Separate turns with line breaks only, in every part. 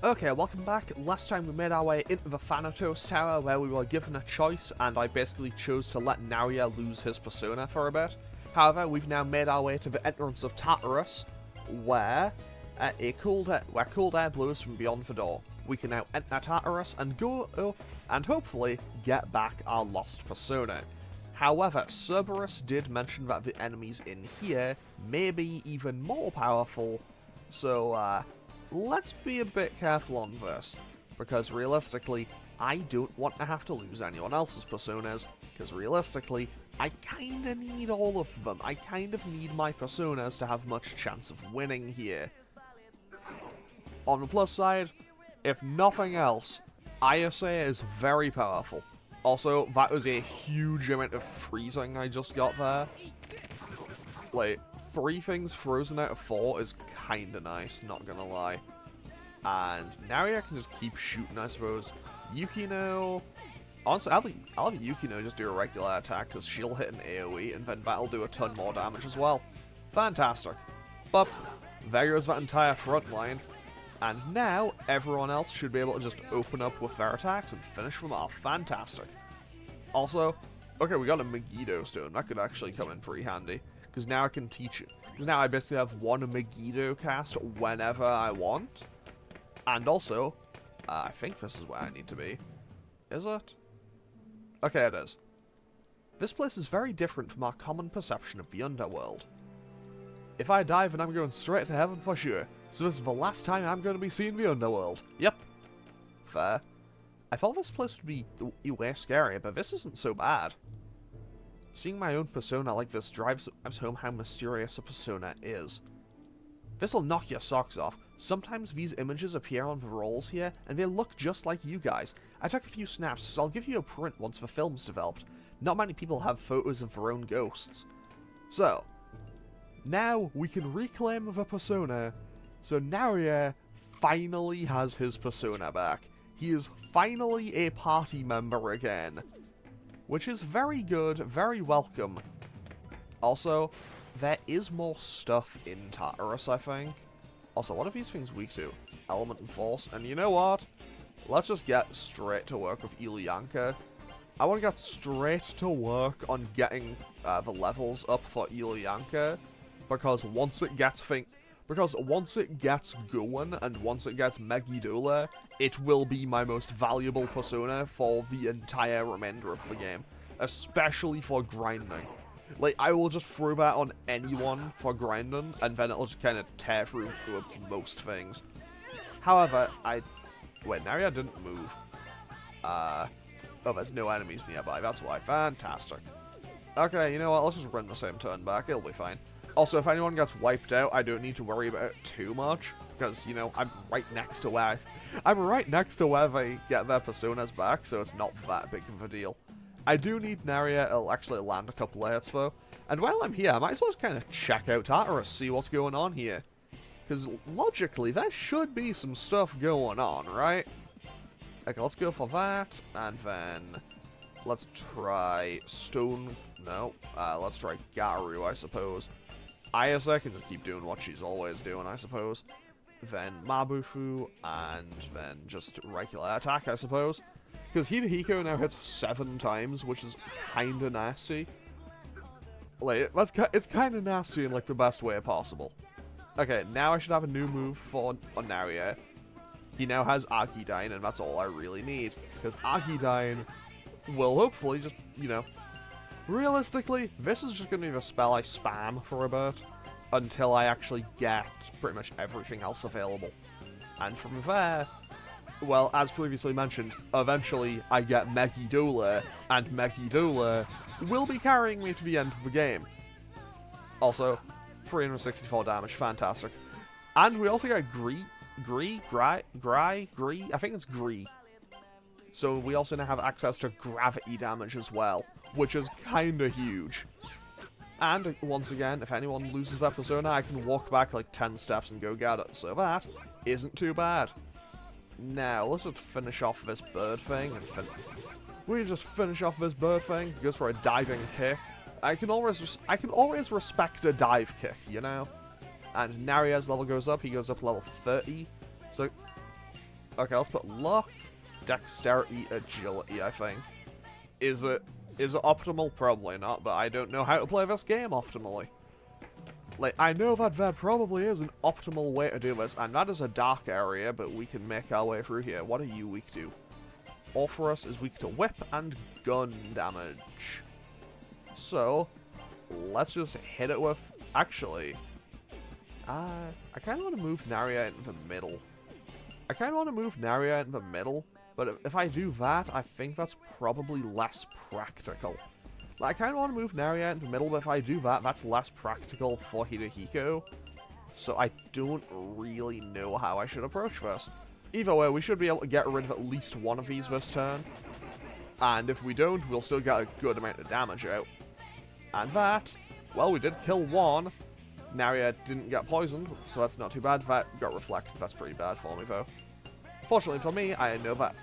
Okay, welcome back. Last time we made our way into the Thanatos Tower where we were given a choice and I basically chose to let Narya lose his persona for a bit. However, we've now made our way to the entrance of Tartarus where cold air blows from beyond the door. We can now enter Tartarus and go and hopefully get back our lost persona. However, Cerberus did mention that the enemies in here may be even more powerful, so let's be a bit careful on this, because realistically, I don't want to have to lose anyone else's personas, because realistically, I kinda need all of them. I kind of need my personas to have much chance of winning here. On the plus side, if nothing else, ISA is very powerful. Also, that was a huge amount of freezing I just got there. Like, 3 things frozen out of 4 is kinda nice, not gonna lie. And Narya can just keep shooting, I suppose. Yukino... Honestly, I'll have Yukino just do a regular attack, because she'll hit an AoE, and then that'll do a ton more damage as well. Fantastic. But, there goes that entire front line. And now, everyone else should be able to just open up with their attacks and finish them off. Fantastic. Also, okay, we got a Megiddo stone. That could actually come in pretty handy. Because now I can teach it. Because now I basically have one Megiddo cast whenever I want. And also, I think this is where I need to be. Is it? Okay, it is. This place is very different from our common perception of the underworld. If I die, then I'm going straight to heaven for sure. So this is the last time I'm going to be seeing the underworld. Yep. Fair. I thought this place would be way scarier, but this isn't so bad. Seeing my own persona like this drives home how mysterious a persona is. This'll knock your socks off. Sometimes these images appear on the rolls here, and they look just like you guys. I took a few snaps, so I'll give you a print once the film's developed. Not many people have photos of their own ghosts. So, now we can reclaim the persona. So Narya finally has his persona back. He is finally a party member again. Which is very good, very welcome. Also, there is more stuff in Tartarus, I think. Also, what are these things weak to? Element and Force. And you know what? Let's just get straight to work with Ilyanka. I want to get straight to work on getting the levels up for Ilyanka. Because once it gets going, and once it gets Megiddo, it will be my most valuable persona for the entire remainder of the game. Especially for grinding. Like, I will just throw that on anyone for grinding, and then it'll just kind of tear through most things. However, wait, Narya didn't move. Oh, there's no enemies nearby, that's why. Fantastic. Okay, you know what, let's just run the same turn back, it'll be fine. Also, if anyone gets wiped out, I don't need to worry about it too much, because, you know, I'm right next to where they get their personas back, so it's not that big of a deal. I do need Narya, it'll actually land a couple of hits though. And while I'm here, I might as well just kind of check out Tartarus, see what's going on here. Because logically, there should be some stuff going on, right? Okay, let's go for that, and then let's try Stone. No, let's try Garu, I suppose. Isa can just keep doing what she's always doing, I suppose. Then Mabufu, and then just regular attack, I suppose. Because Hidehiko now hits 7 times, which is kinda nasty. Like, it's kinda nasty in, like, the best way possible. Okay, now I should have a new move for Narya. He now has Archidyne, and that's all I really need. Because Archidyne will hopefully just, you know... Realistically, this is just going to be the spell I spam for a bit. Until I actually get pretty much everything else available. And from there... Well, as previously mentioned, eventually I get Megiddo, and Megiddo will be carrying me to the end of the game. Also, 364 damage, fantastic. And we also get Gree, I think it's Gree. So we also now have access to gravity damage as well, which is kinda huge. And, once again, if anyone loses their persona, I can walk back like 10 steps and go get it, so that isn't too bad. Now, let's just finish off this bird thing, and we just finish off this bird thing, goes for a diving kick. I can always respect a dive kick, you know? And Narya's level goes up, he goes up level 30, so Okay, let's put luck, dexterity, agility, I think. Is it optimal? Probably not, but I don't know how to play this game optimally. Like, I know that there probably is an optimal way to do this, and that is a dark area, but we can make our way through here. What are you weak to? Orpheus is weak to whip and gun damage. So, let's just hit it with... Actually, I kind of want to move Naria into the middle. But if I do that, I think that's probably less practical. Like, I kind of want to move Naria into the middle, but if I do that, that's less practical for Hidehiko. So I don't really know how I should approach this. Either way, we should be able to get rid of at least one of these this turn. And if we don't, we'll still get a good amount of damage out. And that, well, we did kill one. Naria didn't get poisoned, so that's not too bad. That got reflected. That's pretty bad for me, though. Fortunately for me, I know that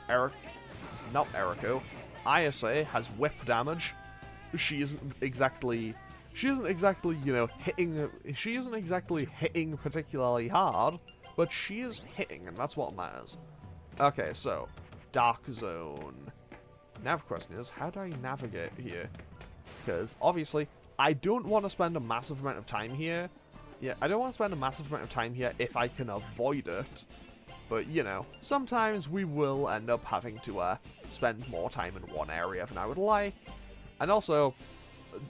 Ayase has whip damage. She isn't exactly, you know, she isn't exactly hitting particularly hard, but she is hitting, and that's what matters. Okay, so, Dark Zone. Now the question is, how do I navigate here? Because, obviously, I don't want to spend a massive amount of time here. Yeah, I don't want to spend a massive amount of time here if I can avoid it. But, you know, sometimes we will end up having to spend more time in one area than I would like. And also,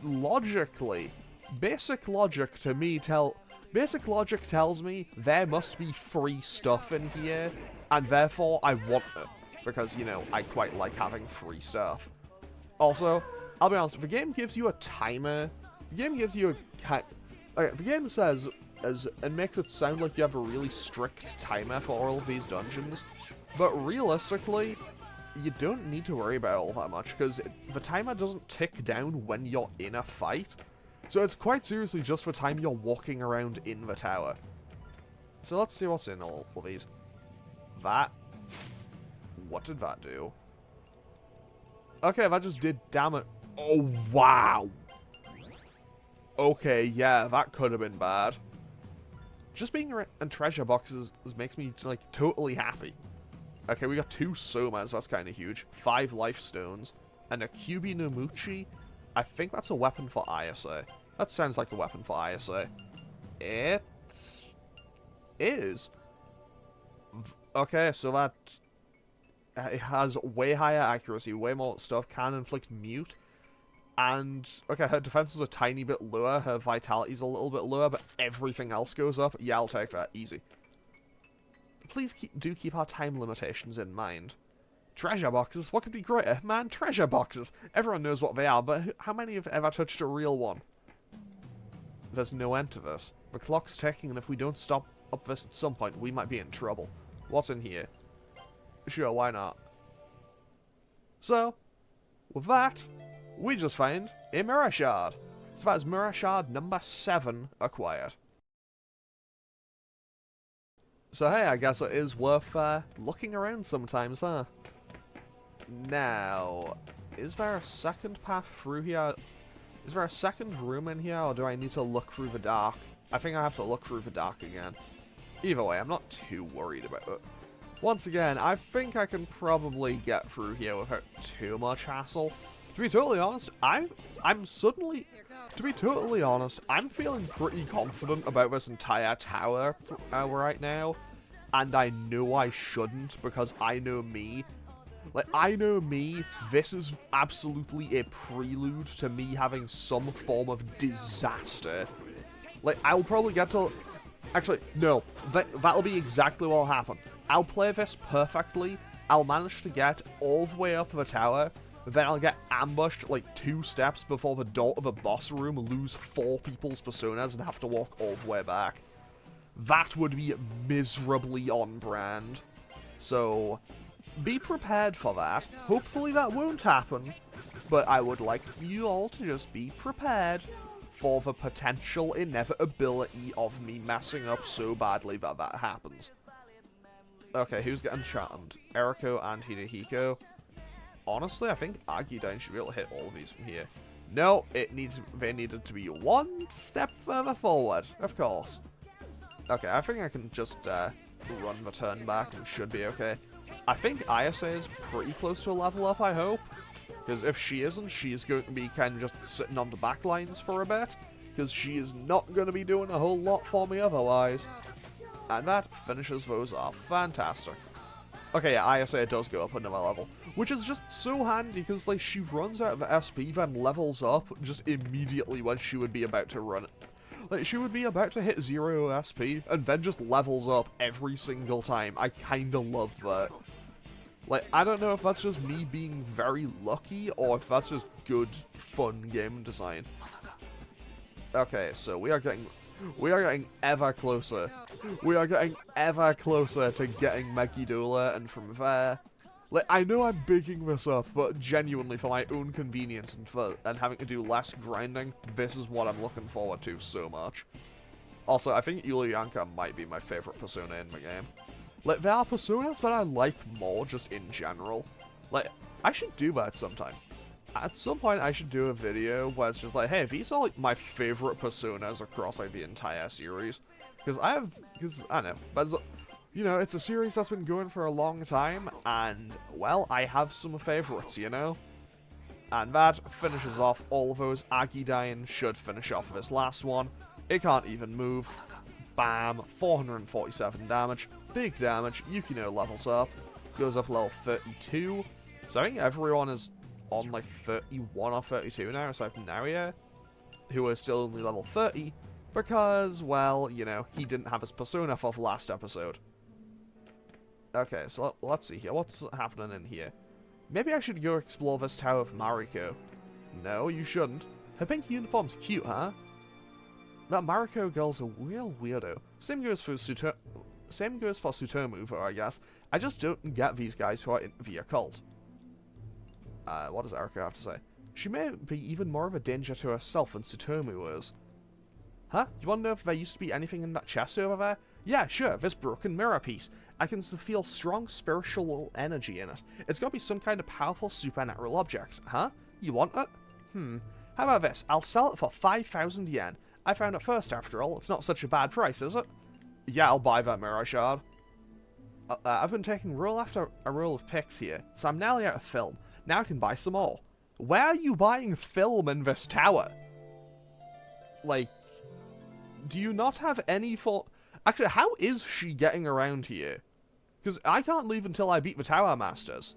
logically, basic logic tells me there must be free stuff in here, and therefore I want it, because, you know, I quite like having free stuff. Also, I'll be honest, the game gives you a timer. The game gives you the game says, and makes it sound like you have a really strict timer for all of these dungeons, but realistically, you don't need to worry about it all that much, because the timer doesn't tick down when you're in a fight. So it's quite seriously just the time you're walking around in the tower. So let's see what's in all of these. That. What did that do? Okay, that just did damage. Oh, wow. Okay, yeah, that could have been bad. Just being in treasure boxes makes me, like, totally happy. Okay, we got 2 Somas, that's kind of huge. 5 life stones. And a Kyubi no Muchi. I think that's a weapon for Ayase. That sounds like a weapon for Ayase. It is. Okay, so that... it has way higher accuracy, way more stuff, can inflict mute. And, okay, her defense is a tiny bit lower, her vitality's a little bit lower, but everything else goes up. Yeah, I'll take that, easy. Please do keep our time limitations in mind. Treasure boxes? What could be greater? Man, treasure boxes! Everyone knows what they are, but how many have ever touched a real one? There's no end to this. The clock's ticking, and if we don't stop up this at some point, we might be in trouble. What's in here? Sure, why not? So, with that, we just find a mirror shard. So that is mirror shard number 7 acquired. So hey, I guess it is worth looking around sometimes, huh? Now, is there a second path through here? Is there a second room in here, or do I need to look through the dark? I think I have to look through the dark again. Either way, I'm not too worried about it. Once again, I think I can probably get through here without too much hassle. To be totally honest, I'm feeling pretty confident about this entire tower right now. And I know I shouldn't, because I know me. Like, I know me, this is absolutely a prelude to me having some form of disaster. Like, I'll probably get to... Actually, no, that'll be exactly what'll happen. I'll play this perfectly, I'll manage to get all the way up the tower, then I'll get ambushed like 2 steps before the door of the boss room, lose 4 people's personas, and have to walk all the way back. That would be miserably on brand. So, be prepared for that. Hopefully that won't happen, but I would like you all to just be prepared for the potential inevitability of me messing up so badly that that happens. Okay, who's getting charmed? Eriko and Hidehiko. Honestly, I think Agudine should be able to hit all of these from here. No, they needed to be 1 step further forward, of course. Okay, I think I can just run the turn back and should be okay. I think ISA is pretty close to a level up, I hope. Because if she isn't, she's going to be kind of just sitting on the back lines for a bit. Because she is not going to be doing a whole lot for me otherwise. And that finishes those off. Fantastic. Okay, yeah, ISA does go up another level. Which is just so handy because, like, she runs out of SP, then levels up just immediately when she would be about to run it. Like, she would be about to hit 0 SP, and then just levels up every single time. I kinda love that. Like, I don't know if that's just me being very lucky, or if that's just good, fun game design. Okay, so we are getting ever closer. We are getting ever closer to getting Megidula, and from there... Like, I know I'm bigging this up, but genuinely for my own convenience and having to do less grinding, this is what I'm looking forward to so much. Also, I think Ulyanka might be my favorite persona in the game. Like, there are personas that I like more just in general. Like, I should do that sometime. At some point, I should do a video where it's just like, hey, these are, like, my favorite personas across, like, the entire series. Because I don't know, but, you know, it's a series that's been going for a long time, and, well, I have some favorites, you know? And that finishes off all of those. Agidyne should finish off this last one. It can't even move. Bam, 447 damage. Big damage. Yukino levels up. Goes up level 32. So I think everyone is on like 31 or 32 now, aside from Naria, who is still only level 30, because, well, you know, he didn't have his persona for the last episode. Okay, so let's see here. What's happening in here? Maybe I should go explore this tower of Mariko. No, you shouldn't. Her pink uniform's cute, huh? That Mariko girl's a real weirdo. Same goes for Tsutomu, though, I guess. I just don't get these guys who are in the occult. What does Erika have to say? She may be even more of a danger to herself than Tsutomu is. Huh? You want to know if there used to be anything in that chest over there? Yeah, sure, this broken mirror piece. I can feel strong spiritual energy in it. It's gotta be some kind of powerful supernatural object. Huh? You want it? How about this? I'll sell it for 5,000 yen. I found it first, after all. It's not such a bad price, is it? Yeah, I'll buy that mirror shard. I've been taking roll after a roll of pics here, so I'm nearly out of film. Now I can buy some more. Where are you buying film in this tower? Like, do you not have any for... Actually, how is she getting around here? Because I can't leave until I beat the Tower Masters.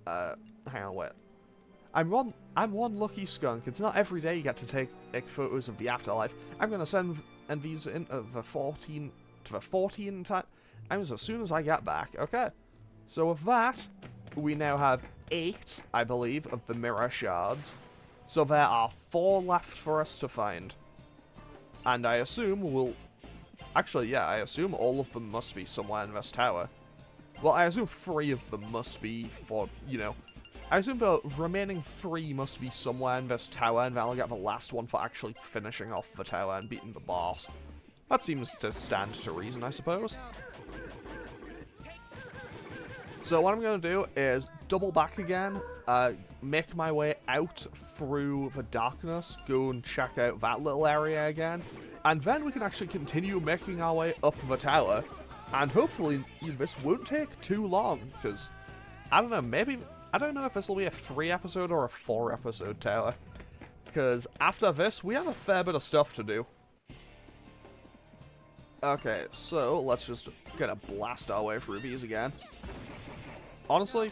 Hang on, wait. I'm one lucky skunk. It's not every day you get to take photos of the afterlife. I'm gonna send these into the 14 times as soon as I get back. Okay. So with that, we now have 8, I believe, of the mirror shards. So there are 4 left for us to find. And I assume we'll... Actually, yeah, I assume all of them must be somewhere in this tower. Well, I assume 3 of them must be for, you know... I assume the remaining 3 must be somewhere in this tower, and then I'll get the last one for actually finishing off the tower and beating the boss. That seems to stand to reason, I suppose. So what I'm going to do is double back again, make my way out through the darkness, go and check out that little area again, and then we can actually continue making our way up the tower, and hopefully this won't take too long, because, I don't know, maybe, I don't know if this will be a 3-episode or a 4-episode tower, because after this, we have a fair bit of stuff to do. Okay, so let's just kind of blast our way through these again. Honestly,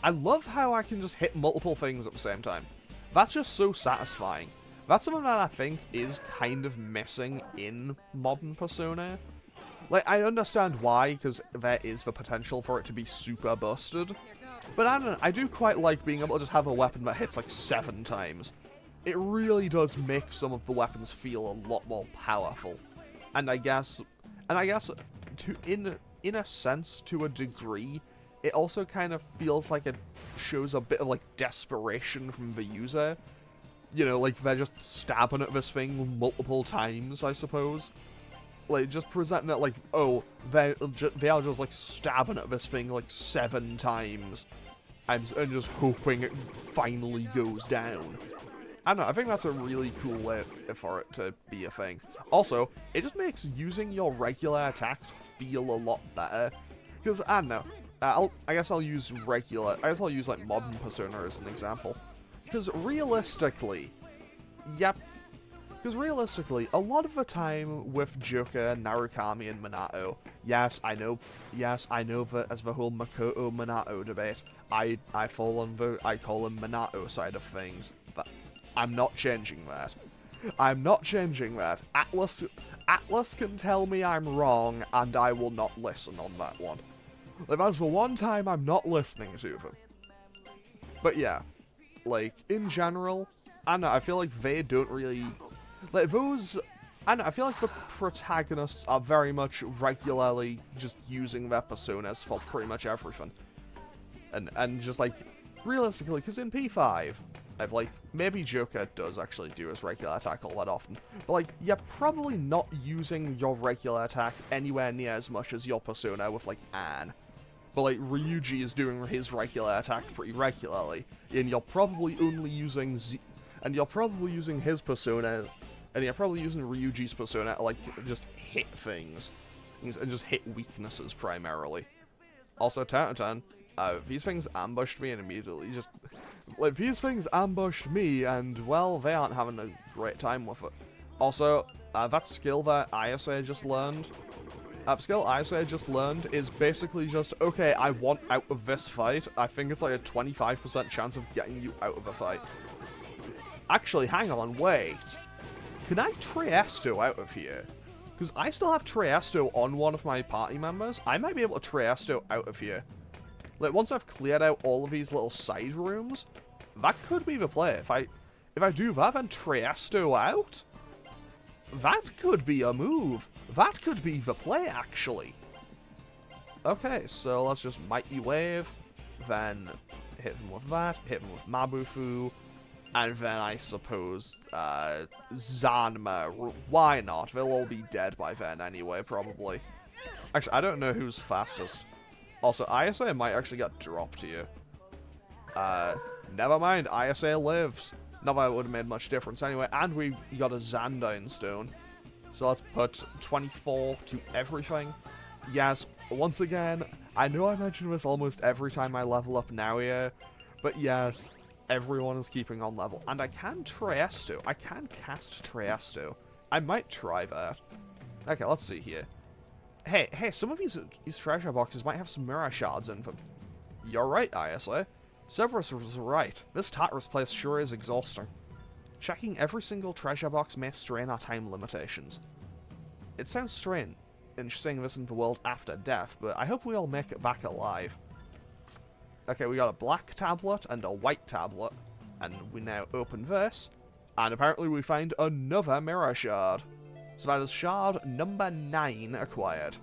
I love how I can just hit multiple things at the same time. That's just so satisfying. That's something that I think is kind of missing in modern Persona. Like, I understand why, because there is the potential for it to be super busted. But I don't know, I do quite like being able to just have a weapon that hits like 7 times. It really does make some of the weapons feel a lot more powerful. And I guess in a sense, to a degree, it also kind of feels like it shows a bit of, like, desperation from the user. You know, like, they're just stabbing at this thing multiple times, I suppose. Like, just presenting it like, oh, they are just, like, stabbing at this thing, like, 7 times. And just hoping it finally goes down. I don't know, I think that's a really cool way for it to be a thing. Also, it just makes using your regular attacks feel a lot better. Because, I don't know, I guess I'll use like modern Persona as an example. Because realistically, a lot of the time with Joker, Narukami, and Minato, yes, I know that as the whole Makoto Minato debate, I fall on I call him Minato side of things, but I'm not changing that. I'm not changing that. Atlas can tell me I'm wrong, and I will not listen on that one. Like, that's the one time I'm not listening to them. But yeah, like, in general, I don't know, I feel like they don't really... Like, those... I don't know, I feel like the protagonists are very much regularly just using their personas for pretty much everything. And just, like, realistically, because in P5, I've, like, maybe Joker does actually do his regular attack all that often, but, like, you're probably not using your regular attack anywhere near as much as your persona with, like, Anne. But, like, Ryuji is doing his regular attack pretty regularly, and you're probably only using and you're probably using his persona, and you're probably using Ryuji's persona to, like, just hit things, and just hit weaknesses primarily. Also, Tantan, these things ambushed me and immediately just... Like, these things ambushed me, and, well, they aren't having a great time with it. Also, that skill that Ayase just learned... is basically just, okay, I want out of this fight. I think it's like a 25% chance of getting you out of a fight. Actually, hang on, wait. Can I Triesto out of here? Because I still have Triesto on one of my party members. I might be able to Triesto out of here. Like, once I've cleared out all of these little side rooms, that could be the play. If I do that, then Triesto out? That could be a move. That could be the play, actually. Okay, so let's just Mighty Wave, then hit him with that, hit him with Mabufu, and then I suppose Zanma. Why not? They'll all be dead by then anyway, probably. Actually, I don't know who's fastest. Also, Ayase might actually get dropped here. Never mind, Ayase lives. Not that it would have made much difference anyway, and we got a Zandyne Stone. So let's put 24 to everything. Yes, once again, I know I mention this almost every time I level up Naoya, but yes, everyone is keeping on level. And I can Triesto. I can cast Triesto. I might try that. Okay, let's see here. Hey, some of these treasure boxes might have some mirror shards in them. You're right, Ayase. Severus was right. This Tartarus place sure is exhausting. Checking every single treasure box may strain our time limitations. It sounds strange in saying this in the world after death, but I hope we all make it back alive. Okay, we got a black tablet and a white tablet, and we now open this, and apparently we find another mirror shard. So that is shard number 9 acquired.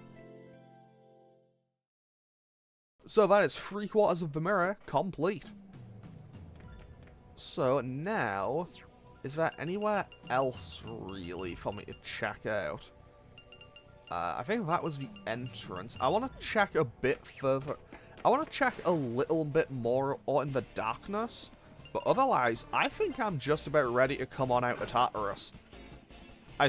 So that is 3/4 of the mirror complete. So now... is there anywhere else, really, for me to check out? I think that was the entrance. I want to check a bit further. I want to check a little bit more in the darkness. But otherwise, I think I'm just about ready to come on out of Tartarus. I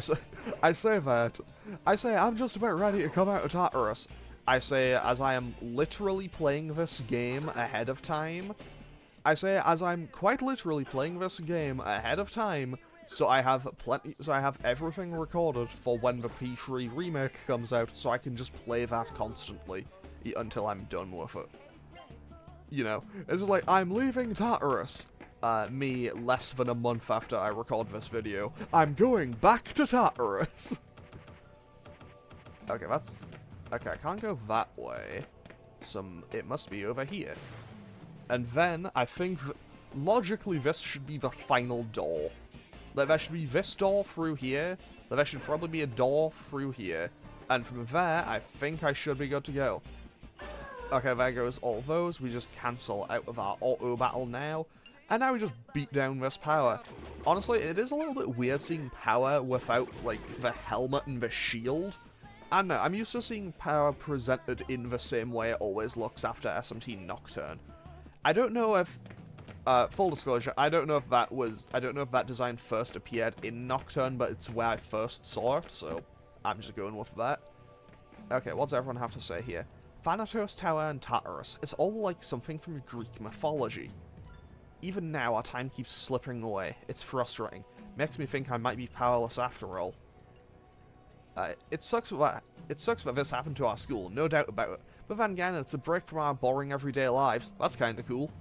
say I'm just about ready to come out of Tartarus. I say as I am literally playing this game ahead of time. I say as I'm quite literally playing this game ahead of time, so I have everything recorded for when the P3 remake comes out, so I can just play that constantly until I'm done with it. You know, it's like, I'm leaving Tartarus. Me less than a month after I record this video. I'm going back to Tartarus. Okay, okay, I can't go that way. It must be over here. And then, I think, logically, this should be the final door. Like, there should be this door through here, then there should probably be a door through here, and from there, I think I should be good to go. Okay, there goes all those. We just cancel out of our auto battle now, and now we just beat down this power. Honestly, it is a little bit weird seeing power without, like, the helmet and the shield. I don't know, I'm used to seeing power presented in the same way it always looks after SMT Nocturne. I don't know if Full disclosure, I don't know if that design first appeared in Nocturne, but it's where I first saw it, so I'm just going with that. Okay, what does everyone have to say here? Thanatos Tower and Tartarus. It's all like something from Greek mythology. Even now, our time keeps slipping away. It's frustrating. Makes me think I might be powerless after all. It sucks that this happened to our school, no doubt about it. But then again, it's a break from our boring everyday lives. That's kinda cool.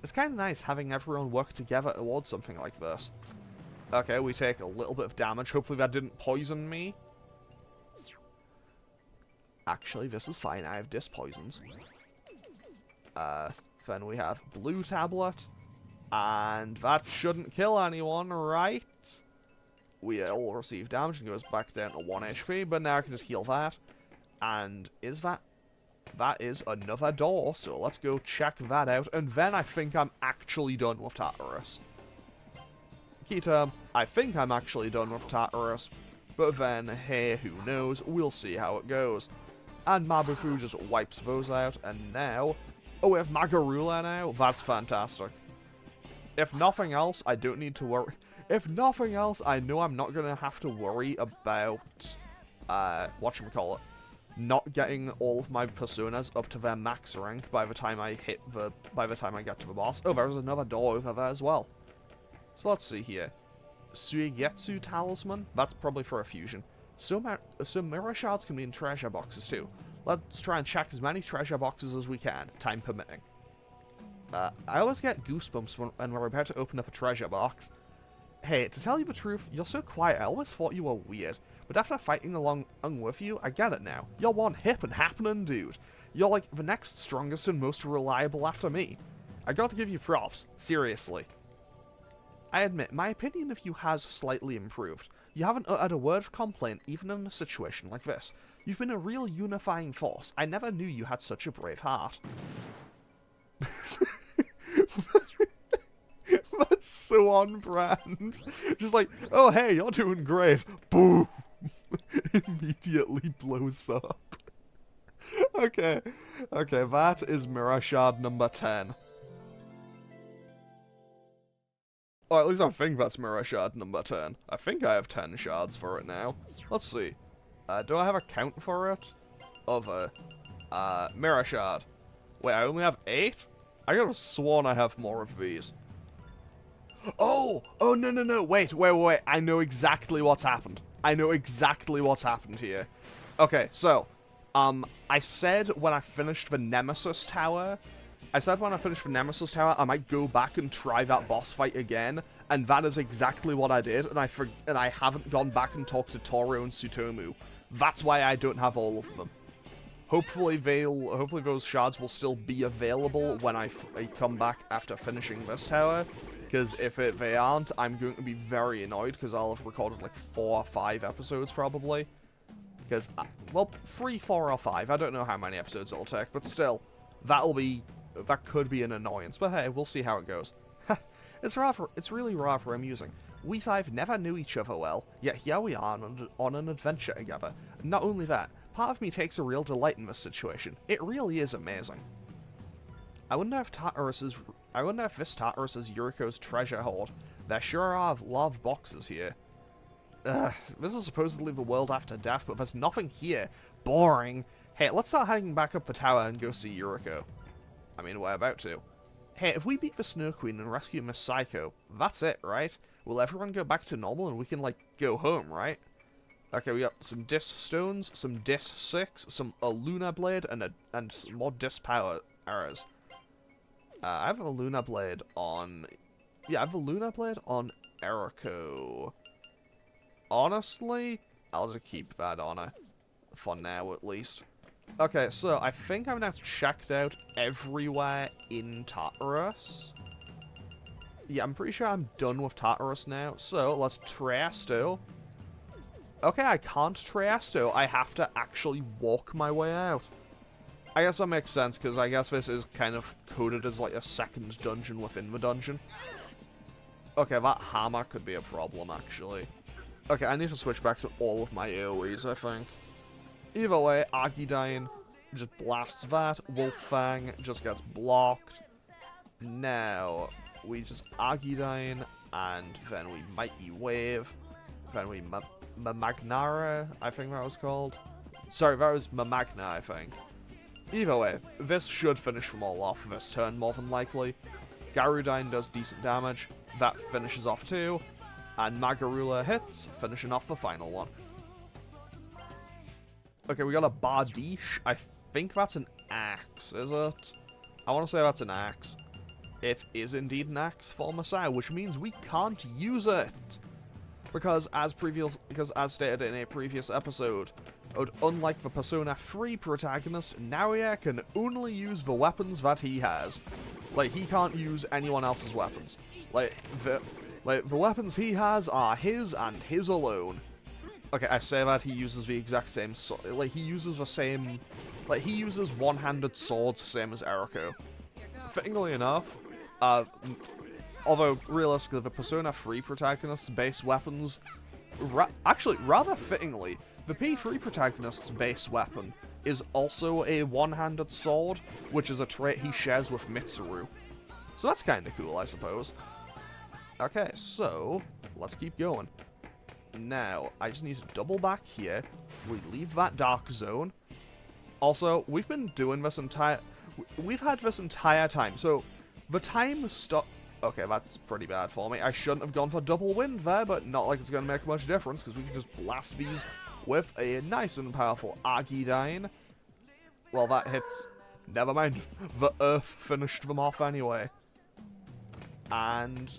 It's kinda nice having everyone work together towards something like this. Okay, we take a little bit of damage. Hopefully that didn't poison me. Actually, this is fine. I have disc poisons. Then we have blue tablet. And that shouldn't kill anyone, right? We all receive damage and goes back down to 1 HP, but now I can just heal that. And is that... That is another door, so let's go check that out, and then I think I'm actually done with Tartarus. Key term, I think I'm actually done with Tartarus, but then, hey, who knows, we'll see how it goes. And Mabufu just wipes those out, and now... Oh, we have Magarula now? That's fantastic. If nothing else, I don't need to worry... If nothing else, I know I'm not going to have to worry about... whatchamacallit. Not getting all of my personas up to their max rank by the time I get to the boss. Oh, there's another door over there as well. So let's see here. Suigetsu Talisman? That's probably for a fusion. So mirror shards can be in treasure boxes too. Let's try and check as many treasure boxes as we can, time permitting. I always get goosebumps when we're about to open up a treasure box. Hey, to tell you the truth, you're so quiet, I always thought you were weird. But after fighting along with you, I get it now. You're one hip and happening dude. You're like the next strongest and most reliable after me. I gotta give you props, seriously. I admit, my opinion of you has slightly improved. You haven't uttered a word of complaint even in a situation like this. You've been a real unifying force. I never knew you had such a brave heart. That's so on brand. Just like, oh hey, you're doing great. Boom. Immediately blows up. Okay, that is Mirror Shard number 10. Or at least I think that's Mirror Shard number 10. I think I have 10 shards for it now. Let's see. Do I have a count for it? Of a Mirror Shard. Wait, I only have 8? I could have sworn I have more of these. Oh, no, wait, I know exactly what's happened. I know exactly what's happened here. Okay, so, I said when I finished the Nemesis Tower, I might go back and try that boss fight again, and that is exactly what I did, and I haven't gone back and talked to Toro and Tsutomu. That's why I don't have all of them. Hopefully those shards will still be available when I come back after finishing this tower. Because if they aren't, I'm going to be very annoyed, because I'll have recorded like 4 or 5 episodes, probably. Because, well, 3, 4, or 5, I don't know how many episodes it'll take, but still, that could be an annoyance, but hey, we'll see how it goes. It's really rather amusing. We 5 never knew each other well, yet here we are on an adventure together. And not only that, part of me takes a real delight in this situation. It really is amazing. I wonder if this Tartarus is Yuriko's treasure hoard. There sure are a lot of boxes here. This is supposedly the world after death, but there's nothing here. Boring. Hey, let's start heading back up the tower and go see Yuriko. I mean, we're about to. Hey, if we beat the Snow Queen and rescue Miss Psycho, that's it, right? Will everyone go back to normal and we can, like, go home, right? Okay, we got some Disc Stones, some Disc 6, some Luna Blade, and some more Disc Power errors. I have a Luna Blade on... Yeah, I have a Luna Blade on Eriko. Honestly, I'll just keep that on her. For now, at least. Okay, so I think I've now checked out everywhere in Tartarus. Yeah, I'm pretty sure I'm done with Tartarus now. So, let's Triasto. Okay, I can't Triasto. I have to actually walk my way out. I guess that makes sense, because I guess this is kind of coded as like a second dungeon within the dungeon. Okay, that hammer could be a problem, actually. Okay, I need to switch back to all of my AoEs, I think. Either way, Argidyne just blasts that. Wolffang just gets blocked. Now, we just Argidine, and then we Mighty Wave, then we Mamagnara, I think that was called. Sorry, that was Mamagna, I think. Either way, this should finish them all off this turn, more than likely. Garudine does decent damage, that finishes off too, and Magarula hits, finishing off the final one. Okay, we got a Bardiche. I think that's an axe, is it? I want to say that's an axe. It is indeed an axe for Messiah, which means we can't use it. Because as stated in a previous episode, unlike the Persona 3 protagonist, Naoya can only use the weapons that he has. Like, he can't use anyone else's weapons. Like, the weapons he has are his and his alone. Okay, I say that he uses the exact same he uses the same... Like, he uses one-handed swords, same as Eriko. Fittingly enough, although, realistically, the Persona 3 protagonist's base weapons... actually, rather fittingly, the P3 protagonist's base weapon is also a one-handed sword, which is a trait he shares with Mitsuru. So that's kind of cool, I suppose. Okay, so, let's keep going. Now, I just need to double back here. We leave that dark zone. Also, we've been doing this we've had this entire time, so the time stop... Okay, that's pretty bad for me. I shouldn't have gone for double wind there, but not like it's going to make much difference, because we can just blast these with a nice and powerful Argidine. Well, that hits... Never mind. The earth finished them off anyway. And...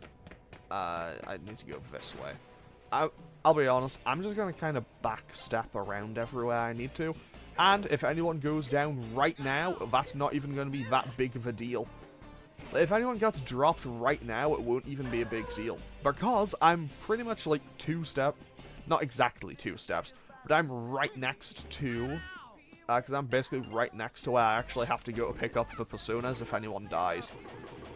I need to go this way. I'll be honest, I'm just going to kind of backstep around everywhere I need to. And if anyone goes down right now, that's not even going to be that big of a deal. If anyone gets dropped right now, it won't even be a big deal. Because I'm pretty much like not exactly 2 steps, but I'm right next to... because I'm basically right next to where I actually have to go to pick up the Personas if anyone dies.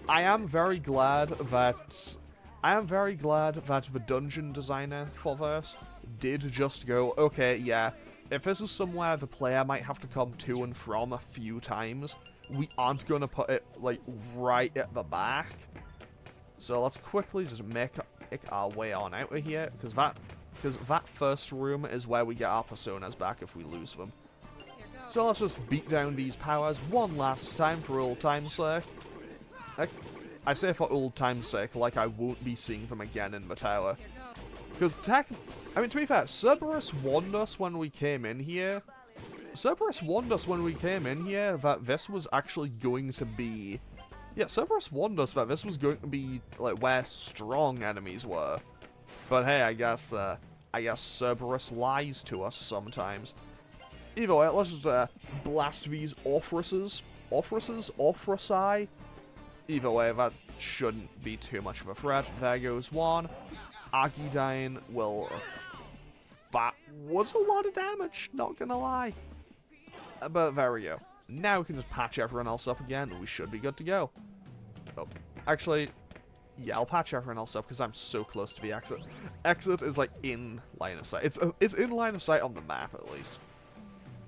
I am very glad that the dungeon designer for this did just go, okay, yeah, if this is somewhere the player might have to come to and from a few times, we aren't going to put it, like, right at the back. So let's quickly just make our way on out of here, because that first room is where we get our Personas back if we lose them. So let's just beat down these powers one last time for old time's sake. I say for old time's sake, like I won't be seeing them again in the tower. Because I mean, to be fair, Cerberus warned us when we came in here. That this was actually going to be... Yeah, Cerberus warned us that this was going to be, like, where strong enemies were. But hey, I guess Cerberus lies to us sometimes. Either way, let's just blast these Orthruses. Orthrusi? Either way, that shouldn't be too much of a threat. There goes one. Argidine will... That was a lot of damage, not gonna lie. But there we go. Now we can just patch everyone else up again, and we should be good to go. Oh, actually, yeah, I'll patch everyone else up, because I'm so close to the exit. Exit is, like, in line of sight. It's in line of sight on the map, at least.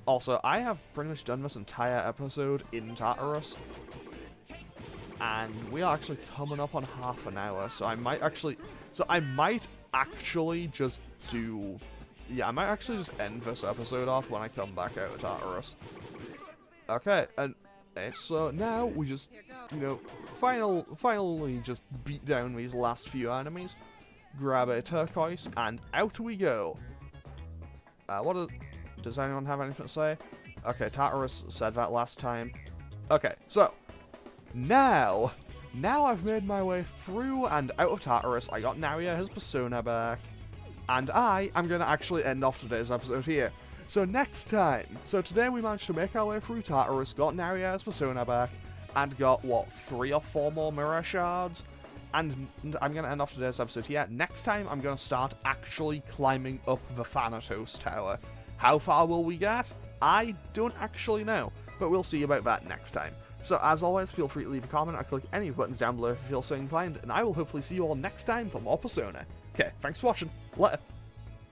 Also, I have pretty much done this entire episode in Tartarus. And we are actually coming up on half an hour, so I might actually just do... Yeah, I might actually just end this episode off when I come back out of Tartarus. Okay, and so now we just, you know, finally just beat down these last few enemies, grab a turquoise, and out we go. Does anyone have anything to say? Okay, Tartarus said that last time. Okay, so... Now I've made my way through and out of Tartarus. I got Naoya his persona back. And I am going to actually end off today's episode here. So today we managed to make our way through Tartarus, got Naoya his persona back, and got, what, 3 or 4 more mirror shards? And I'm going to end off today's episode here. Next time, I'm going to start actually climbing up the Thanatos Tower. How far will we get? I don't actually know, but we'll see about that next time. So, as always, feel free to leave a comment or click any buttons down below if you feel so inclined, and I will hopefully see you all next time for more Persona. Okay, thanks for watching. Later.